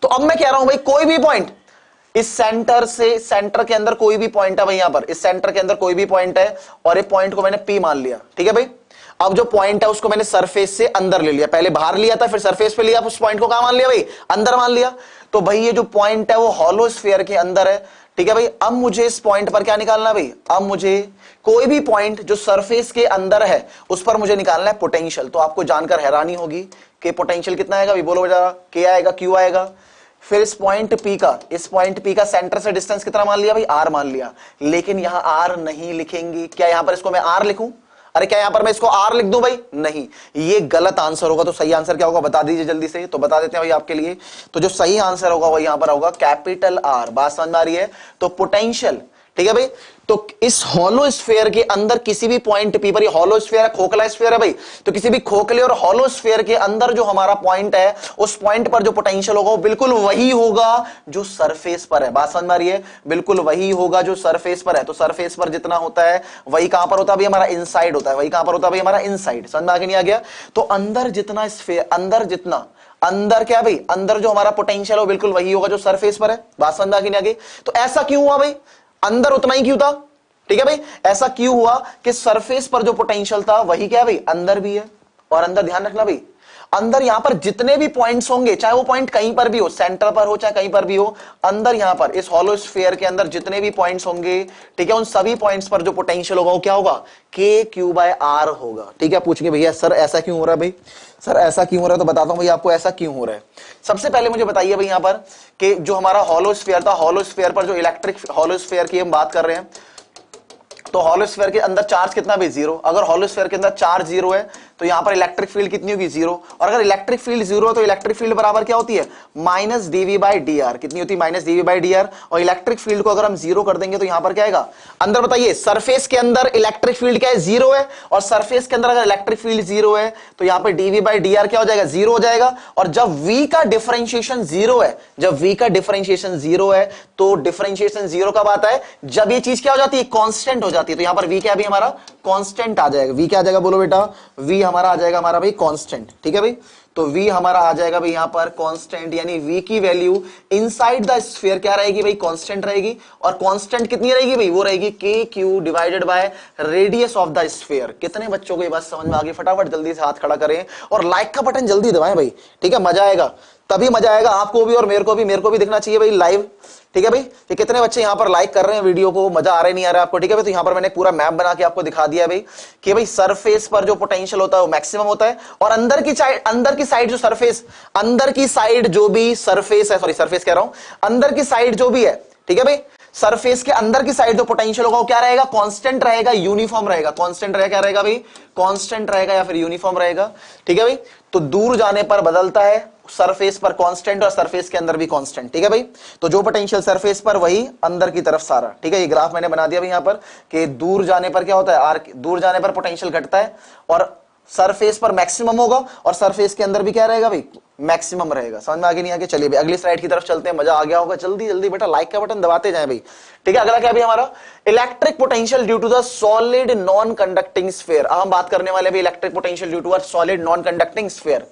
Speaker 1: तो अब मैं कह रहा हूं भाई, कोई भी पॉइंट इस सेंटर से, सेंटर के अंदर कोई भी पॉइंट है भाई, यहां पर इस सेंटर के अंदर कोई भी पॉइंट है, और ये पॉइंट को मैंने पी मान लिया। ठीक है भाई। अब जो पॉइंट है उसको मैंने सरफेस से अंदर ले लिया, पहले बाहर लिया था फिर सरफेस पे लिया, उस पॉइंट को कहां मान लिया भाई, अंदर मान लिया। तो भाई ये जो पॉइंट है वो हॉलो स्फीयर के अंदर है। ठीक है भाई। अब मुझे इस पॉइंट पर क्या निकालना भाई, अब मुझे कोई भी पॉइंट जो सरफेस के अंदर है उस पर मुझे निकालना है पोटेंशियल। तो आपको जानकर हैरानी होगी कि पोटेंशियल कितना आएगा भाई, बोलो जरा, के आएगा, क्यू आएगा। फिर इस पॉइंट पी का सेंटर से डिस्टेंस कितना मान लिया भाई, आर मान लिया। लेकिन यहां आर नहीं लिखेंगे, क्या यहां पर इसको मैं आर लिखूं, अरे क्या यहां पर मैं इसको आर लिख दूं भाई, नहीं, ये गलत आंसर होगा। तो सही आंसर क्या होगा बता दीजिए जल्दी से। तो बता देते हैं भाई आपके लिए। तो जो सही आंसर होगा वो यहां पर होगा कैपिटल आर। बात समझ में आ रही है। तो पोटेंशियल, ठीक है भाई, तो इस हॉलो स्फीयर के अंदर किसी भी पॉइंट पी पर, ये हॉलो स्फीयर है, खोखला स्फीयर है भाई, तो किसी भी खोखले और हॉलो स्फीयर के अंदर जो हमारा पॉइंट है उस पॉइंट पर जो पोटेंशियल होगा वो बिल्कुल वही होगा जो सरफेस पर है। बात समझ में आ रही है। बिल्कुल वही होगा जो सरफेस पर है। तो सरफेस पर जितना होता है वही कहां पर होता है भाई, हमारा इनसाइड होता है। वही कहां पर होता है भाई, हमारा इनसाइड। समझ में आगे नहीं आ गया। तो अंदर जितना स्फीयर, अंदर क्या भाई, अंदर जो हमारा पोटेंशियल है वो बिल्कुल वही होगा जो सरफेस पर है। बात समझ में आगे नहीं आ गई। तो ऐसा क्यों हुआ भाई, अंदर उतना ही क्यों था। ठीक है भाई, ऐसा क्यों हुआ कि सरफेस पर जो पोटेंशियल था वही क्या भाई, अंदर भी है। और अंदर ध्यान रखना भाई, अंदर यहां पर जितने भी पॉइंट्स होंगे, चाहे वो पॉइंट कहीं पर भी हो, सेंटर पर हो चाहे कहीं पर भी हो, अंदर यहां पर इस हॉलो स्फीयर के अंदर जितने भी पॉइंट्स होंगे, ठीक है, उन सभी पॉइंट्स पर जो पोटेंशियल होगा वो क्या होगा, के क्यू बाय आर होगा। ठीक है। पूछेंगे भैया सर ऐसा क्यों हो रहा है भाई, सर ऐसा क्यों हो रहा है, तो बताता हूं भाई आपको ऐसा क्यों हो रहा है। सबसे पहले मुझे बताइए भाई यहां पर कि जो हमारा हॉलो स्फीयर था, हॉलो स्फीयर पर जो इलेक्ट्रिक हॉलो स्फीयर की हम बात कर रहे हैं, तो हॉलो स्फीयर के अंदर चार्ज कितना भी जीरो। अगर हॉलो स्फीयर के अंदर चार्ज जीरो है तो यहां पर इलेक्ट्रिक फील्ड कितनी होगी 0, और अगर इलेक्ट्रिक फील्ड 0 तो इलेक्ट्रिक फील्ड बराबर क्या होती है minus DV by D R, कितनी होती है minus DV by D R, और इलेक्ट्रिक फील्ड को अगर हम 0 कर देंगे तो यहां पर क्या आएगा अंदर, बताइए सरफेस के अंदर इलेक्ट्रिक फील्ड क्या है 0 है, और सरफेस के अंदर अगर इलेक्ट्रिक फील्ड 0 है तो यहां पर डीवी बाई डी आर क्या हो जाएगा 0 हो जाएगा, और जब v का डिफरेंशिएशन 0 है, जब v का डिफरेंशिएशन 0 है तो डिफरेंशिएशन 0 कब आता है जब ये चीज क्या हो जाती है कांस्टेंट हो जाती है, तो यहां पर v क्या भी हमारा कांस्टेंट आ जाएगा, v क्या आ जाएगा बोलो बेटा, v हमारा आ जाएगा हमारा भाई कांस्टेंट, ठीक है भाई, तो v हमारा आ जाएगा भाई यहां पर कांस्टेंट, यानी v की वैल्यू इनसाइड द स्फीयर क्या रहेगी भाई कांस्टेंट रहेगी, और कांस्टेंट कितनी रहेगी भाई वो रहेगी kq divided by radius of the sphere. कितने बच्चों को ये बात समझ में आ गई, फटाफट जल्दी से हाथ खड़ा करें और लाइक का बटन जल्दी दबाएं भाई, ठीक है, मजा आएगा, तभी मजा आएगा आपको भी और मेरे को भी दिखना चाहिए भाई लाइव, ठीक है भाई, कि कितने बच्चे यहां पर लाइक कर रहे हैं वीडियो को, मजा आ रहा है नहीं आ रहा है आपको, ठीक है भाई, तो यहां पर मैंने पूरा मैप बना के आपको दिखा दिया भाई कि भाई सरफेस पर जो पोटेंशियल होता है वो मैक्सिमम होता है, और अंदर की साइड जो सरफेस, अंदर की साइड जो भी सरफेस है, सॉरी सरफेस कह रहा हूं, अंदर की साइड जो भी है, ठीक है भाई, सरफेस के अंदर की साइड जो पोटेंशियल होगा वो क्या रहेगा कांस्टेंट रहेगा, यूनिफॉर्म रहेगा, कांस्टेंट रहेगा, क्या रहेगा भाई कांस्टेंट रहेगा या फिर यूनिफॉर्म रहेगा, ठीक है भाई, तो दूर जाने पर बदलता है, सरफेस पर कांस्टेंट और सरफेस के अंदर भी कांस्टेंट, ठीक है भाई, तो जो पोटेंशियल सरफेस पर वही अंदर की तरफ सारा, ठीक है, ये ग्राफ मैंने बना दिया भाई यहां पर कि दूर जाने पर क्या होता है आर, दूर जाने पर पोटेंशियल घटता है और सरफेस पर मैक्सिमम होगा, और सरफेस के अंदर भी क्या रहेगा भाई मैक्सिमम रहेगा। समझ में आगे नहीं आगे, चलिए भाई अगली स्लाइड की तरफ चलते हैं, मजा आ गया होगा, जल्दी जल्दी बेटा लाइक का बटन दबाते जाएं भाई, ठीक है। अगला क्या भी हमारा electric potential due to the solid non conducting sphere, अब हम बात करने वाले भी electric potential due to a solid non conducting sphere,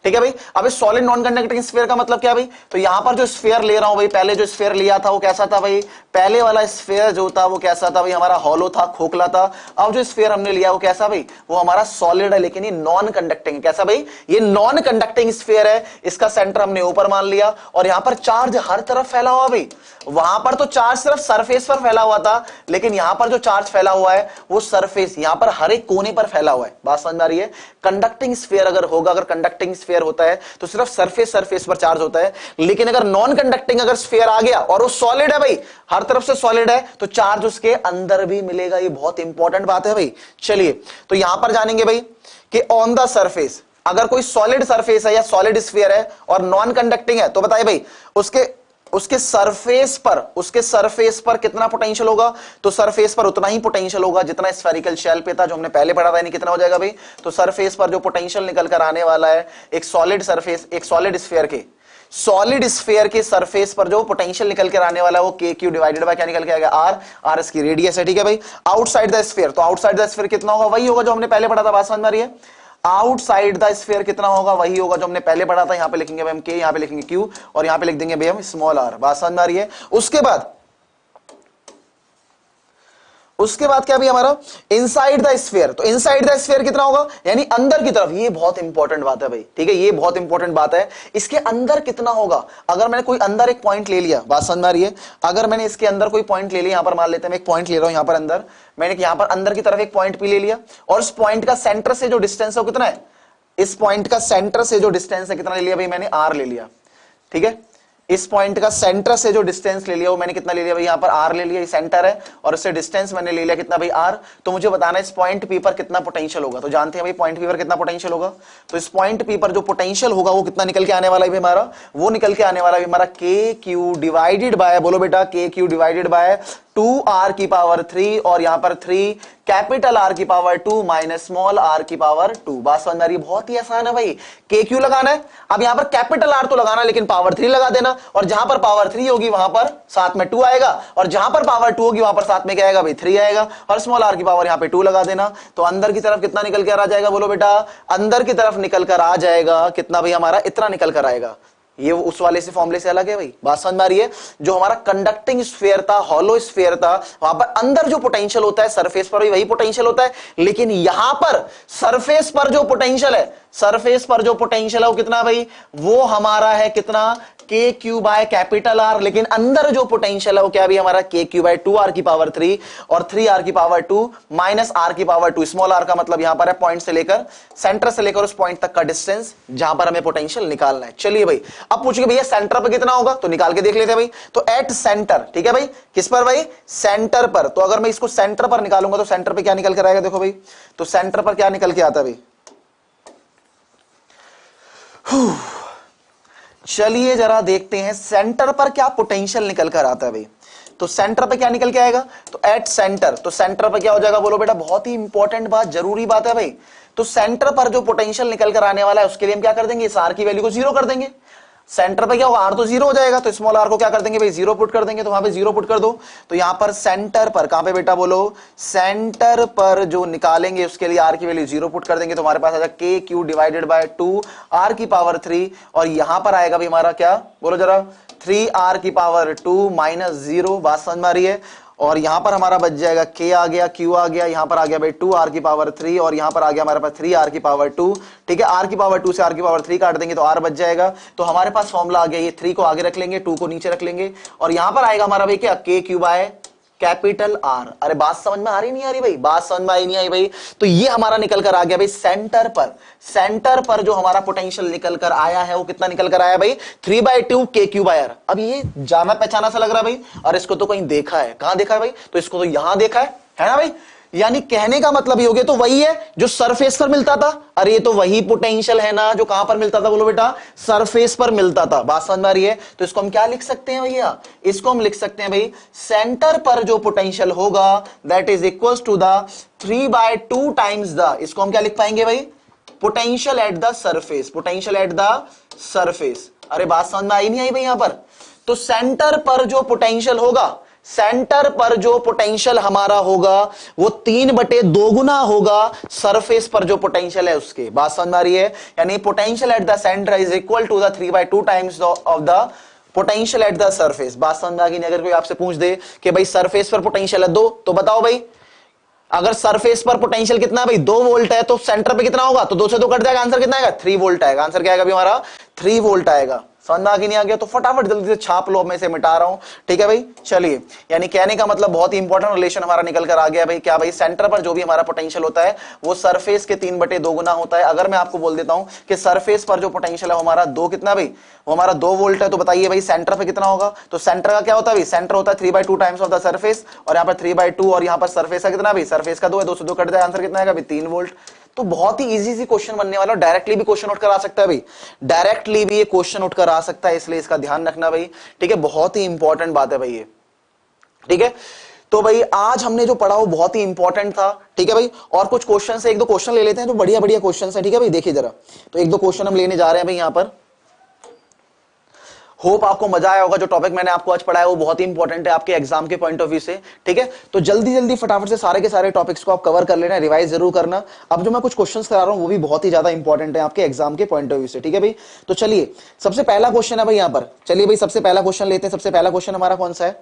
Speaker 1: ठीक है भाई। अब इस सॉलिड नॉन कंडक्टिंग स्फीयर का मतलब क्या भाई, तो यहां पर जो स्फीयर ले रहा हूं भाई, पहले जो स्फीयर लिया था वो कैसा था भाई, पहले वाला स्फीयर जो था वो कैसा था भाई हमारा हॉलो था, खोखला था, अब जो स्फीयर हमने लिया वो कैसा भाई वो हमारा सॉलिड है, लेकिन ये नॉन कंडक्टिंग, कैसा भाई ये नॉन कंडक्टिंग स्फीयर है, इसका सेंटर हमने ऊपर मान लिया, और यहां पर चार्ज हर तरफ फैला हुआ भाई, वहां पर तो चार्ज सिर्फ सरफेस पर फैला हुआ था, लेकिन यहां पर जो चार्ज फैला हुआ है वो सरफेस, यहां पर हर एक कोने पर फैला हुआ है, बात समझ में आ रही है। कंडक्टिंग स्फीयर अगर होगा, अगर कंडक्टिंग स्फीयर होता है तो सिर्फ सरफेस पर चार्ज होता है, लेकिन अगर नॉन कंडक्टिंग अगर स्फीयर आ गया और वो सॉलिड है भाई, हर तरफ से सॉलिड है, तो चार्ज उसके अंदर भी मिलेगा, ये बहुत इंपॉर्टेंट बात है भाई। चलिए तो यहां पर जानेंगे भाई कि ऑन द सरफेस, अगर कोई सॉलिड सरफेस है या सॉलिड स्फीयर है और नॉन कंडक्टिंग है, तो बताइए भाई उसके सरफेस पर कितना पोटेंशियल होगा, तो सरफेस पर उतना ही पोटेंशियल होगा जितना स्फेरिकल शेल पे था, जो हमने पहले पढ़ा था, यानी कितना हो जाएगा भाई, तो सरफेस पर जो पोटेंशियल निकल कर आने वाला है एक सॉलिड सरफेस, एक सॉलिड स्फीयर के सरफेस पर जो पोटेंशियल निकल कर आने वाला है वो KQ डिवाइडेड बाय क्या निकल के आएगा R इसकी रेडियस है, ठीक है भाई। आउटसाइड द स्फीयर, तो आउटसाइड द स्फीयर कितना होगा, वही होगा जो हमने पहले पढ़ा था, बात समझ में आ रही है। आउटसाइड द स्फीयर कितना होगा, वही होगा जो हमने पहले पढ़ा था, यहां पे लिखेंगे भाई हम K, यहां पे लिखेंगे Q, और यहां पे लिख देंगे भाई हम स्मॉल r, बात समझ में आ रही है। उसके बाद क्या भी हमारा इनसाइड द स्फीयर, तो इनसाइड द स्फीयर कितना होगा, यानी अंदर की तरफ, ये बहुत इंपॉर्टेंट बात है भाई, ठीक है, ये बहुत इंपॉर्टेंट बात है, इसके अंदर कितना होगा, अगर मैंने कोई अंदर एक पॉइंट ले लिया, बात समझ में आ रही है, अगर मैंने इसके अंदर कोई पॉइंट ले लिया, यहां पर मान लेते हैं मैं एक पॉइंट ले रहा हूं यहां पर अंदर, मैंने यहां पर अंदर की तरफ एक पॉइंट भी ले लिया, और उस पॉइंट का सेंटर से जो डिस्टेंस है वो कितना है, इस पॉइंट का सेंटर से जो डिस्टेंस है कितना ले लिया भाई मैंने R ले लिया, ठीक है, इस पॉइंट का सेंटर से जो डिस्टेंस ले लिया वो मैंने कितना ले लिया भाई यहां पर R ले लिया, ये सेंटर है, और इससे डिस्टेंस मैंने ले लिया कितना भाई R, तो मुझे बताना है इस पॉइंट P पर कितना पोटेंशियल होगा, तो जानते हैं भाई पॉइंट P पर कितना पोटेंशियल होगा, तो इस पॉइंट P पर जो पोटेंशियल होगा वो कितना निकल के आने वाला है भाई हमारा, वो निकल के आने वाला है हमारा KQ डिवाइडेड बाय, बोलो बेटा KQ डिवाइडेड बाय 2R की पावर 3, और यहां पर 3 कैपिटल R की पावर 2 माइनस स्मॉल r की पावर 2, बात समझ में आ रही है, बहुत ही आसान है भाई, KQ लगाना है, अब यहां पर कैपिटल R तो लगाना लेकिन पावर 3 लगा देना, और जहां पर पावर 3 होगी वहां पर साथ में 2 आएगा, और जहां पर पावर 2 होगी वहां पर साथ में क्या आएगा भाई 3 आएगा, और स्मॉल r की पावर यहां पे 2 लगा देना, तो अंदर की तरफ कितना निकल कर आ जाएगा, बोलो बेटा अंदर की तरफ निकल कर आ जाएगा कितना भाई हमारा, इतना निकल कर आएगा, ये उस वाले से फॉर्मूले से अलग है भाई, बात समझ में आ रही है। जो हमारा कंडक्टिंग स्फीयर था, हॉलो स्फीयर था, वहां पर अंदर जो पोटेंशियल होता है सरफेस पर भी वही पोटेंशियल होता है, लेकिन यहां पर सरफेस पर जो पोटेंशियल है, सरफेस पर जो पोटेंशियल है वो कितना भाई, वो हमारा है कितना KQ बाय कैपिटल R, लेकिन अंदर जो पोटेंशियल है वो क्या भी हमारा KQ बाय 2R की पावर 3 और 3R की पावर 2 माइनस R की पावर 2, स्मॉल r का मतलब यहां पर है पॉइंट से लेकर, सेंटर से लेकर उस पॉइंट तक का डिस्टेंस जहां पर हमें पोटेंशियल निकालना है। चलिए भाई अब पूछिए भैया सेंटर पर कितना होगा, तो निकाल के देख लेते हैं भाई, तो एट सेंटर, ठीक है भाई, किस पर भाई सेंटर पर, तो अगर मैं इसको सेंटर पर निकालूंगा तो सेंटर पर क्या निकल कर आएगा, देखो भाई, तो सेंटर पर क्या निकल के आता है भाई, चलिए जरा देखते हैं सेंटर पर क्या पोटेंशियल निकल कर आता है भाई। तो सेंटर पे क्या निकल के आएगा, तो एट सेंटर, तो सेंटर पे क्या हो जाएगा बोलो बेटा, बहुत ही इंपॉर्टेंट बात, जरूरी बात है भाई। तो सेंटर पर जो पोटेंशियल निकल कर आने वाला है उसके लिए हम क्या कर देंगे, इस आर की वैल्यू को जीरो कर देंगे। सेंटर पे क्या होगा, आर तो जीरो हो जाएगा, तो स्मॉल आर को क्या कर देंगे भाई, जीरो पुट कर देंगे। तो वहां पे जीरो पुट कर दो। तो यहां पर सेंटर पर, कहां पे बेटा बोलो, सेंटर पर जो निकालेंगे उसके लिए आर की वैल्यू जीरो पुट कर देंगे। तो हमारे पास आएगा के क्यू डिवाइडेड बाय 2 आर की पावर 3, और यहां पर आएगा भाई हमारा क्या, बोलो जरा, 3 आर की पावर 2 माइनस 0। बात समझ में आ रही है। और यहां पर हमारा बच जाएगा के आ गया, क्यू आ गया, यहां पर आ गया भाई 2 आर की पावर 3, और यहां पर आ गया हमारे पास 3 आर की पावर 2। ठीक है, आर की पावर 2 से आर की पावर 3 काट देंगे तो आर बच जाएगा। तो हमारे पास फॉर्मूला आ गया, ये 3 को आगे रख लेंगे, 2 को नीचे रख लेंगे, और यहां पर आएगा हमारा भाई क्या, के क्यू बाय कैपिटल आर। अरे बात समझ में आ रही नहीं आ रही भाई, बात समझ में आई नहीं आई भाई। तो ये हमारा निकल कर आ गया भाई सेंटर पर, सेंटर पर जो हमारा पोटेंशियल निकल कर आया है वो कितना निकल कर आया भाई, 3/2 के क्यू बाय आर। अब ये जाना पहचाना सा लग रहा है भाई, और इसको तो कहीं देखा है, कहां देखा है भाई, तो इसको तो यहां देखा है ना भाई। यानी कहने का मतलब ये हो गया, तो वही है जो सरफेस पर मिलता था। अरे ये तो वही पोटेंशियल है ना जो कहां पर मिलता था, बोलो बेटा, सरफेस पर मिलता था। बात समझ में आ रही है। तो इसको हम क्या लिख सकते हैं भैया, इसको हम लिख सकते हैं भाई, सेंटर पर जो पोटेंशियल होगा that is equal to the 3/2 times the, इसको हम क्या लिख पाएंगे भाई, potential at the surface, potential at the surface. अरे बात समझ में आई नहीं आई भाई यहां पर। तो सेंटर पर जो पोटेंशियल होगा, सेंटर पर जो पोटेंशियल हमारा होगा वो 3/2 गुना होगा सरफेस पर जो पोटेंशियल है उसके। बात समझ में आ रही है। यानी potential at the centre is equal to the 3/2 times of the potential at the surface. बात समझ में आ गई। अगर कोई आपसे पूछ दे कि भाई सरफेस पर पोटेंशियल है 2, तो बताओ भाई, अगर सरफेस पर पोटेंशियल कितना है भाई, 2 वोल्ट है, तो सेंटर पे कितना होगा, तो 2 से 2 कट जाएगा, आंसर कितना आएगा, 3 वोल्ट आएगा। आंसर क्या आएगा भी हमारा, 3 वोल्ट आएगा। समझ में आ गया नहीं आ गया, तो फटाफट जल्दी से छाप लो, मैं इसे मिटा रहा हूं। ठीक है भाई, चलिए। यानी कहने का मतलब बहुत ही इंपॉर्टेंट रिलेशन हमारा निकल कर आ गया भाई, क्या भाई, सेंटर पर जो भी हमारा पोटेंशियल होता है वो सरफेस के 3/2 गुना होता है। अगर मैं आपको बोल देता हूं कि सरफेस पर जो पोटेंशियल है हमारा 2 कितना भाई, वो हमारा 2 वोल्ट है, तो बताइए भाई सेंटर पे कितना होगा। तो सेंटर का क्या होता है भाई, सेंटर होता है 3/2 टाइम्स ऑफ द सरफेस, और यहां पर 3/2, और यहां पर सरफेस का कितना भाई, सरफेस का 2 है, 2 से 2 कट जाए, आंसर कितना आएगा भाई, 3 वोल्ट। तो बहुत ही इजी सी क्वेश्चन बनने वाला, डायरेक्टली भी क्वेश्चन उठकर आ सकता है भाई, डायरेक्टली भी ये क्वेश्चन उठकर आ सकता है, इसलिए इसका ध्यान रखना भाई। ठीक है, बहुत ही इंपॉर्टेंट बात है भाई ये। ठीक है, तो भाई आज हमने जो पढ़ा वो बहुत ही इंपॉर्टेंट था। ठीक है भाई, और कुछ क्वेश्चन है, 1-2 क्वेश्चन ले लेते हैं जो बढ़िया बढ़िया क्वेश्चन है। ठीक है भाई, देखिए जरा, तो 1-2 क्वेश्चन हम लेने जा रहे हैं भाई यहां पर। होप आपको मजा आया होगा। जो टॉपिक मैंने आपको आज पढ़ाया वो बहुत ही इंपॉर्टेंट है आपके एग्जाम के पॉइंट ऑफ व्यू से। ठीक है, तो जल्दी जल्दी फटाफट से सारे के सारे टॉपिक्स को आप कवर कर लेना, रिवाइज जरूर करना। अब जो मैं कुछ क्वेश्चंस करा रहा हूं वो भी बहुत ही ज्यादा इंपॉर्टेंट है आपके एग्जाम के पॉइंट ऑफ व्यू से। ठीक है भाई, तो चलिए सबसे पहला क्वेश्चन है भाई यहां पर, चलिए भाई सबसे पहला क्वेश्चन लेते हैं। सबसे पहला क्वेश्चन हमारा कौन सा है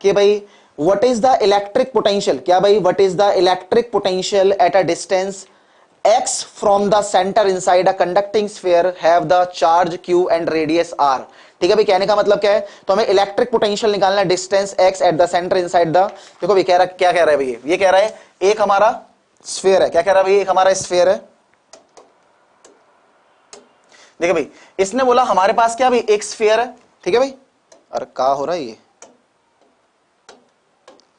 Speaker 1: कि भाई what is the electric potential, क्या भाई, what is the electric potential at a distance x from the center inside a conducting sphere have the charge q and radius r। ठीक है भाई, कहने का मतलब क्या है, तो हमें इलेक्ट्रिक पोटेंशियल निकालना है distance x eight the centre inside the, देखो भाई कह रहा, क्या कह रहा है भाई, ये कह रहा है एक हमारा स्फीयर है, क्या कह रहा है भाई, एक हमारा स्फीयर है। देखो भाई, इसने बोला हमारे पास क्या भाई, एक स्फीयर है। ठीक है भाई, अरे क्या हो रहा है ये,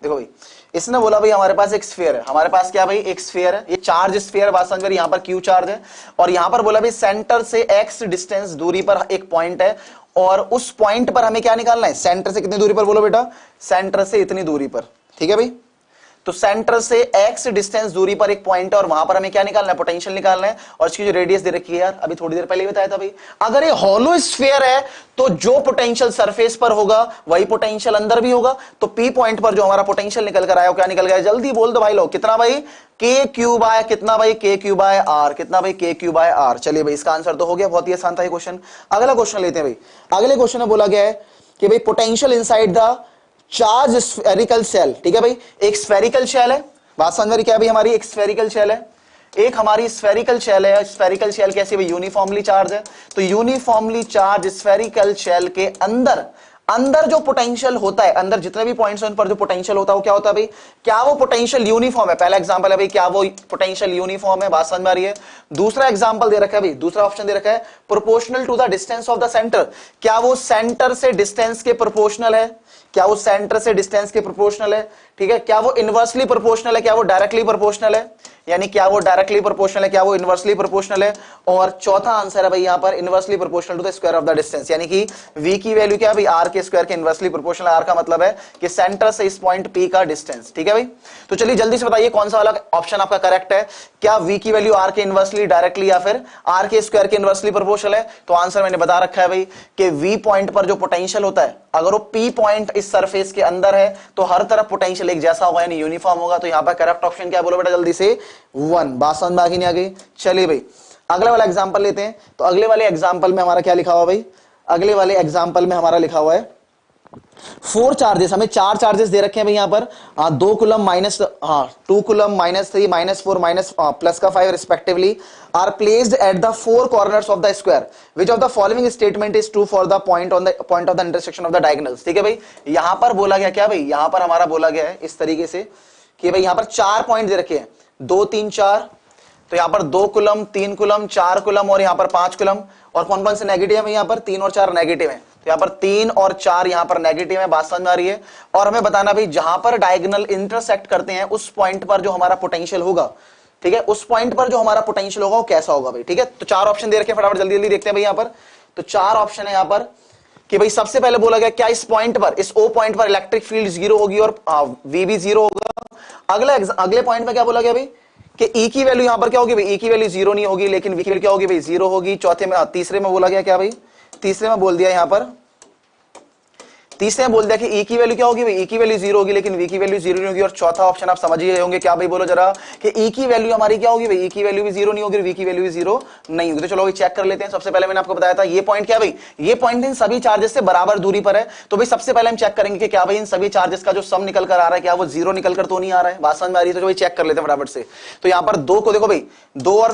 Speaker 1: देखो भाई, इसने बोला भाई हमारे पास एक स्फीयर है, हमारे पास क्या भाई, एक स्फीयर है, ये चार्ज स्फीयर बात समझ, यहां पर क्यू चार्ज है, और यहां पर बोला भाई सेंटर से x डिस्टेंस दूरी पर एक पॉइंट है, और उस पॉइंट पर हमें क्या निकालना है, सेंटर से कितनी दूरी पर, बोलो बेटा, सेंटर से इतनी दूरी पर। ठीक है भाई, तो सेंटर से x डिस्टेंस दूरी पर एक पॉइंट है और वहां पर हमें क्या निकालना है, पोटेंशियल निकालना है। और इसकी जो रेडियस दे रखी है यार, अभी थोड़ी देर पहले ही बताया था भाई, अगर ये हॉलो स्फीयर है तो जो पोटेंशियल सरफेस पर होगा वही पोटेंशियल अंदर भी होगा। तो P पॉइंट पर जो हमारा पोटेंशियल निकल कर आया, क्या निकल गया, जल्दी बोल दो भाई लोग, कितना भाई, के क्यू बाय कितना भाई, के क्यू बाय आर, कितना भाई, के क्यू बाय आर। चलिए भाई, इसका आंसर तो हो गया, बहुत ही आसान था ये क्वेश्चन। अगला क्वेश्चन लेते हैं भाई। अगले क्वेश्चन में बोला गया है कि भाई potential inside the charge spherical shell. ठीक है भाई, एक स्फेरिकल शेल है, बात समझ में, क्या भाई, हमारी एक स्फेरिकल शेल है, एक हमारी स्फेरिकल शेल है। स्फेरिकल शेल कैसी भाई, यूनिफॉर्मली चार्ज है। तो यूनिफॉर्मली चार्ज स्फेरिकल शेल के अंदर, अंदर जो पोटेंशियल होता है, अंदर जितने भी पॉइंट्स हैं उन पर जो पोटेंशियल होता है वो क्या होता है भाई, क्या वो पोटेंशियल यूनिफॉर्म है, पहला एग्जांपल है भाई, क्या वो पोटेंशियल यूनिफॉर्म है, बात समझ में आ रही है। दूसरा एग्जांपल दे रखा है भाई, दूसरा ऑप्शन दे रखा है proportional to the distance of the centre, क्या वो सेंटर से डिस्टेंस के प्रोपोर्शनल है, क्या वो सेंटर से डिस्टेंस के प्रोपोर्शनल है। ठीक है, क्या वो इनवर्सली प्रोपोर्शनल है, क्या वो डायरेक्टली प्रोपोर्शनल है, यानी क्या वो डायरेक्टली प्रोपोर्शनल है, क्या वो इनवर्सली प्रोपोर्शनल है। और चौथा आंसर है भाई यहां पर inversely proportional to the square of the distance, यानी कि v की वैल्यू क्या है भाई r के स्क्वायर के इनवर्सली प्रोपोर्शनल। r का मतलब है कि सेंटर से इस पॉइंट p का डिस्टेंस। ठीक है भाई, तो चलिए जल्दी से बताइए कौन सा वाला ऑप्शन आपका करेक्ट है, क्या v की वैल्यू r के इनवर्सली डायरेक्टली या फिर r के स्क्वायर के इनवर्सली प्रोपोर्शनल है। तो आंसर मैंने बता रखा है भाई कि v पॉइंट पर जो पोटेंशियल होता है, अगर वो p पॉइंट इस सरफेस के अंदर है तो हर तरफ पोटेंशियल एक जैसा होगा, यानी यूनिफॉर्म होगा। तो यहां पर करेक्ट ऑप्शन क्या बोलो बेटा जल्दी से, 1। बात समझ में आ गई नहीं आ गई। चलिए भाई अगले वाला एग्जांपल लेते हैं। तो अगले वाले एग्जांपल में हमारा क्या लिखा हुआ भाई, अगले वाले एग्जांपल में हमारा लिखा हुआ है 4 चार्जेस, हमें 4 चार्जेस दे रखे हैं भाई यहां पर, 2 coulomb minus 2 coulomb -3 -4 minus plus का 5 respectively are placed at the 4 corners of the square, which of the following statement is true for the point of the intersection of the diagonals. ठीक है भाई, यहां पर बोला गया क्या भाई, यहां पर हमारा बोला गया है इस तरीके से कि भाई यहां पर 4 पॉइंट दे रखे हैं, 2 3 4, तो यहां पर 2 कूलम 3 कूलम 4 कूलम और यहां पर 5 कूलम। और कौन कौन से नेगेटिव है यहां पर, 3 और 4 नेगेटिव है, तो यहां पर 3 और 4 यहां पर नेगेटिव है। बात समझ में आ रही है। और हमें बताना भाई जहां पर डायगोनल इंटरसेक्ट करते हैं उस पॉइंट पर जो हमारा पोटेंशियल होगा, ठीक है, उस पॉइंट पर जो हमारा पोटेंशियल होगा वो कैसा होगा भाई। ठीक है, तो 4 ऑप्शन दे रखे हैं, फटाफट जल्दी जल्दी देखते हैं भाई यहां पर। तो 4 ऑप्शन है यहां पर कि भाई सबसे पहले बोला गया क्या इस पॉइंट पर, इस O पॉइंट पर इलेक्ट्रिक फील्ड 0 होगी और V भी 0 होगा। अगले पॉइंट में क्या बोला गया भाई कि E की वैल्यू यहां पर क्या होगी भाई, E की वैल्यू 0 नहीं होगी, लेकिन V की वैल्यू क्या होगी भाई 0 होगी। चौथे में तीसरे में बोला गया क्या भाई, तीसरे में बोल दिया यहां पर, तीसरे में बोल दिया कि E की वैल्यू क्या होगी भाई, E की वैल्यू 0 होगी लेकिन V की वैल्यू 0 नहीं होगी। और चौथा ऑप्शन आप समझ ही रहे होंगे क्या भाई, बोलो जरा, कि E की वैल्यू हमारी क्या होगी भाई, E की वैल्यू भी 0 नहीं होगी, V की वैल्यू भी 0 नहीं होगी। तो चलो भाई चेक कर लेते हैं। सबसे पहले मैंने आपको बताया था ये पॉइंट क्या भाई, ये पॉइंट इन सभी चार्जेस से बराबर दूरी पर है। तो भाई सबसे पहले हम चेक करेंगे कि क्या भाई इन सभी चार्जेस का जो सम निकल कर आ रहा है क्या वो 0 निकल कर तो नहीं आ रहा है। बात समझ में आ रही है। तो भाई चेक कर लेते हैं फटाफट से। तो यहां पर 2 को देखो भाई, 2 और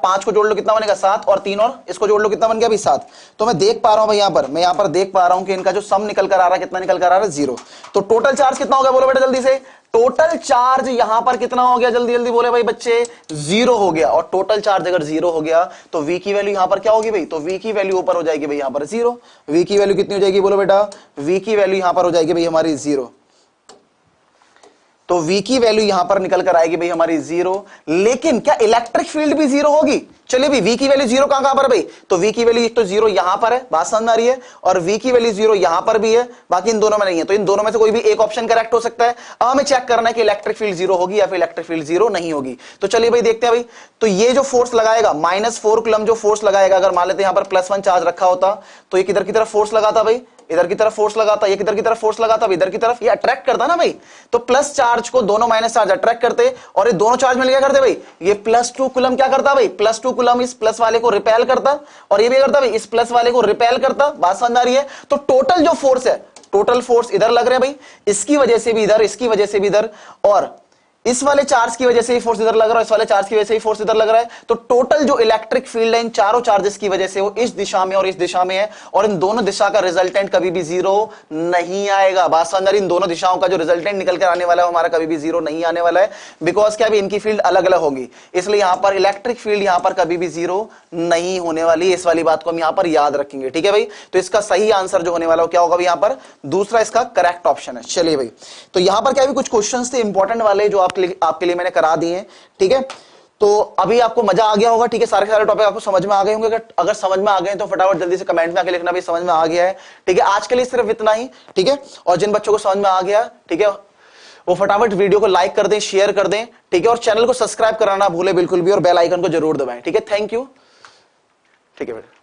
Speaker 1: 5 को जोड़ लो कितना बनेगा 7, और 3 और इसको जोड़ लो कितना बन गया भाई 7। तो मैं देख पा रहा हूं भाई यहां पर, मैं यहां पर देख पा रहा हूं कि इनका जो सम निकल कर आ रहा है कितना निकल कर आ रहा है 0। तो टोटल चार्ज कितना हो गया बोलो बेटा जल्दी से, टोटल चार्ज यहां पर कितना हो गया, जल्दी जल्दी बोले भाई बच्चे, 0 हो गया। और टोटल चार्ज अगर 0 हो गया तो V की वैल्यू यहां पर क्या होगी भाई, तो V की वैल्यू ऊपर हो जाएगी भाई यहां पर 0। V की वैल्यू कितनी हो जाएगी बोलो बेटा, V की वैल्यू यहां पर हो जाएगी भाई हमारी 0। तो V की वैल्यू यहां पर निकल कर आएगी भाई हमारी 0, लेकिन क्या इलेक्ट्रिक फील्ड भी 0 होगी। चलिए भाई V की वैल्यू 0 कहां पर भाई, तो V की वैल्यू एक तो 0 यहां पर है, बात समझ में आ रही है, और V की वैल्यू 0 यहां पर भी है, बाकी इन दोनों में नहीं है। तो इन दोनों में से कोई भी एक ऑप्शन करेक्ट हो सकता है। अब हमें चेक करना है कि इलेक्ट्रिक फील्ड 0 होगी या फिर इलेक्ट्रिक फील्ड 0 नहीं होगी। तो चलिए भाई देखते हैं भाई। तो ये जो फोर्स लगाएगा -4 कूलम जो फोर्स लगाएगा, अगर मान लेते हैं यहां पर +1 चार्ज रखा होता तो ये किधर की तरफ फोर्स लगाता भाई, इधर की तरफ फोर्स लगाता, ये किधर की तरफ फोर्स लगाता, इधर की तरफ, ये अट्रैक्ट करता ना भाई। तो प्लस चार्ज को दोनों माइनस चार्ज अट्रैक्ट करते, और ये दोनों चार्ज मिल क्या करते भाई, ये +2 कूलम क्या करता भाई, +2 कूलम इस प्लस वाले को रिपेल करता, और ये भी करता भाई इस प्लस वाले को रिपेल करता। बात समझ आ रही है। तो टोटल जो फोर्स है, टोटल फोर्स इधर लग रहे हैं भाई, इसकी वजह से भी इधर, इसकी वजह से भी इधर, और इस वाले चार्ज की वजह से ही फोर्स इधर लग रहा है, इस वाले चार्ज की वजह से ही फोर्स इधर लग रहा है। तो टोटल जो इलेक्ट्रिक फील्ड है इन चारों चार्जेस की वजह से वो इस दिशा में और इस दिशा में है, और इन दोनों दिशा का रिजल्टेंट कभी भी 0 नहीं आएगा। बात समझ, इन दोनों दिशाओं का जो रिजल्टेंट निकल कर आने वाला है हमारा कभी भी 0 नहीं आने वाला है, बिकॉज क्या भी इनकी फील्ड अलग अलग होगी, इसलिए यहां पर इलेक्ट्रिक फील्ड यहां पर कभी भी 0 नहीं होने वाली। इस वाली बात को हम यहां पर याद रखेंगे, ठीक है भाई। तो इसका सही आंसर जो होने वाला है क्या होगा यहां पर, दूसरा इसका करेक्ट ऑप्शन है। चलिए भाई, तो यहां पर क्या भी कुछ क्वेश्चंस थे इंपॉर्टेंट वाले जो आपके लिए मैंने करा दिए, ठीक है। तो अभी आपको मजा आ गया होगा, ठीक है, सारे के सारे टॉपिक आपको समझ में आ गए होंगे। अगर समझ में आ गए तो फटाफट जल्दी से कमेंट में आके लिखना भी समझ में आ गया है, ठीक है। आज के लिए सिर्फ इतना ही, ठीक है। और जिन बच्चों को समझ में आ गया, ठीक है, वो फटाफट वीडियो को लाइक कर दें, शेयर कर दें, ठीक है, और चैनल को सब्सक्राइब कराना भूले बिल्कुल भी, और बेल आइकन को जरूर दबाएं, ठीक है। थैंक यू, ठीक है बेटा।